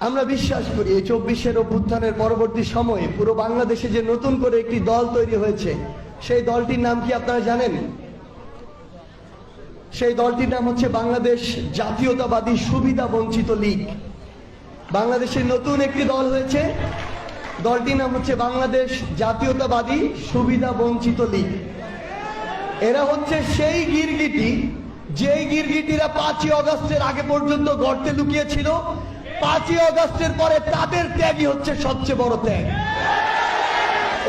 আমরা বিশ্বাস করি এই 24-এর অভ্যুত্থানের পরবর্তী সময়ে পুরো বাংলাদেশে যে নতুন করে একটি দল তৈরি হয়েছে, সেই দলটির নাম কি আপনারা জানেন? সেই দলটির নাম হচ্ছে বাংলাদেশ জাতীয়তাবাদী সুবিধা বঞ্চিত লীগ। বাংলাদেশের নতুন একটি দল হয়েছে, দলটির নাম হচ্ছে বাংলাদেশ জাতীয়তাবাদী সুবিধা বঞ্চিত লীগ। এরা হচ্ছে সেই গিরগিটি, যেই গিরগিটিরা 5ই আগস্টের আগে পর্যন্ত গর্তে লুকিয়েছিল। 5ই আগস্টের পরে তাদের ত্যাগই হচ্ছে সবচেয়ে বড় ত্যাগ।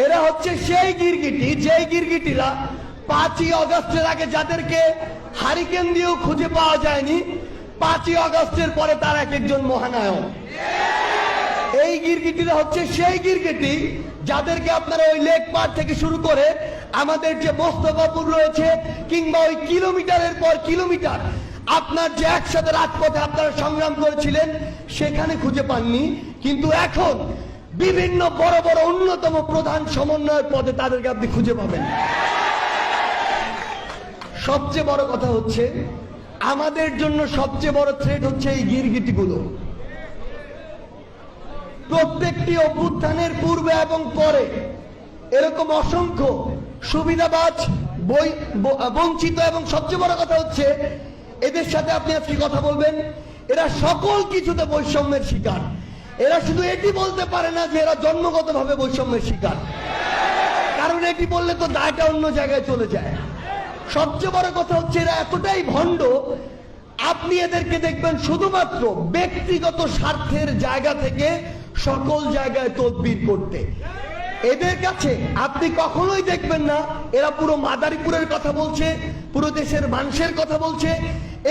এরা হচ্ছে সেই গিরগিটি, যেই গিরগিটিরা 5ই আগস্টের আগে যাদেরকে হারিকেন দিয়েও খুঁজে পাওয়া যায়নি, 5ই আগস্টের পরে তার এক একজন মহানায়ক। এই গিরগিটিরা হচ্ছে সেই গিরগিটি যাদেরকে আপনারা ওই লেক পার থেকে শুরু করে আমাদের যে মোস্তফাপুর রয়েছে, কিংবা ওই কিলোমিটারের পর কিলোমিটার আপনার যে একসাথে রাজপথে আপনারা সংগ্রাম করেছিলেন সেখানে খুঁজে পাননি, কিন্তু এখন বিভিন্ন বড় বড় অন্যতম প্রধান সমন্বয়ের পদে তাদেরকে আপনি খুঁজে পাবেন। সবচেয়ে বড় কথা হচ্ছে, আমাদের জন্য সবচেয়ে বড় থ্রেট হচ্ছে এই গিরগিটিগুলো। প্রত্যেকটি অভ্যুত্থানের পূর্বে এবং পরে এরকম অসংখ্য সুবিধাবাজ, বঞ্চিত, এবং সবচেয়ে বড় কথা হচ্ছে এদের সাথে আপনি আজকে কথা বলবেন, এরা সকল কিছুতে বৈষম্যের শিকার। এরা শুধু এটি বলতে পারে না যে এরা জন্মগতভাবে বৈষম্যের শিকার, কারণ এটি বললে তো দায়টা অন্য জায়গায় চলে যায়। সবচেয়ে বড় কথা হচ্ছে এরা এতটাই ভণ্ড, আপনি এদেরকে দেখবেন শুধুমাত্র ব্যক্তিগত স্বার্থের জায়গা থেকে সকল জায়গায় তদবির করতে। এদের কাছে আপনি কখনোই দেখবেন না এরা পুরো মাদারীপুরের কথা বলছে, পুরো দেশের মানুষের কথা বলছে,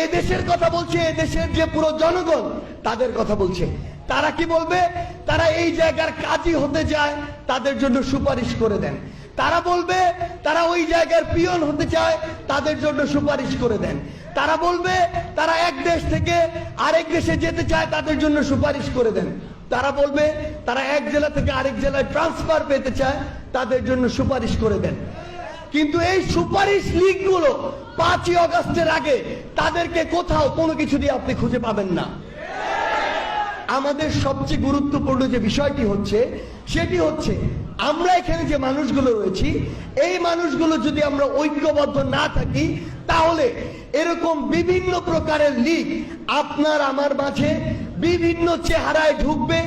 এই দেশের কথা বলছে, এই দেশের যে পুরো জনগণ তাদের কথা বলছে। তারা কি বলবে? তারা এই জায়গার কাজী হতে যায়, তাদের জন্য সুপারিশ করে দেন। তারা বলবে তারা ওই জায়গার পিয়ন হতে চায়, তাদের জন্য সুপারিশ করে দেন। তারা বলবে তারা এক দেশ থেকে আরেক দেশে যেতে চায়, তাদের জন্য সুপারিশ করে দেন। তারা বলবে তারা এক জেলা থেকে আরেক জেলায় ট্রান্সফার পেতে চায়, তাদের জন্য সুপারিশ করে দেন। কিন্তু এই সুপারিশ লীগগুলো 5ই আগস্টের আগে তাদেরকে কোথাও কোনো কিছু দিয়ে আপনি খুঁজে পাবেন না। আমাদের সবচেয়ে গুরুত্বপূর্ণ যে বিষয়টি হচ্ছে, সেটি হচ্ছে আমরা এখানে যে মানুষগুলো রয়েছি, এই মানুষগুলো যদি আমরা ঐক্যবদ্ধ না থাকি, তাহলে এরকম বিভিন্ন প্রকারের লীগ আপনার আমার মাঝে বিভিন্ন চেহারায় ঢুকবে,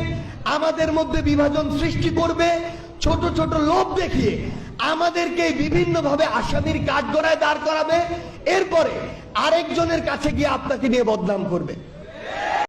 আমাদের মধ্যে বিভাজন সৃষ্টি করবে, ছোট ছোট লোভ দেখিয়ে আমাদেরকে বিভিন্নভাবে আসামির কাঠগড়ায় দাঁড় করাবে, এরপরে আরেকজনের কাছে গিয়ে আপনাকে নিয়ে বদনাম করবে।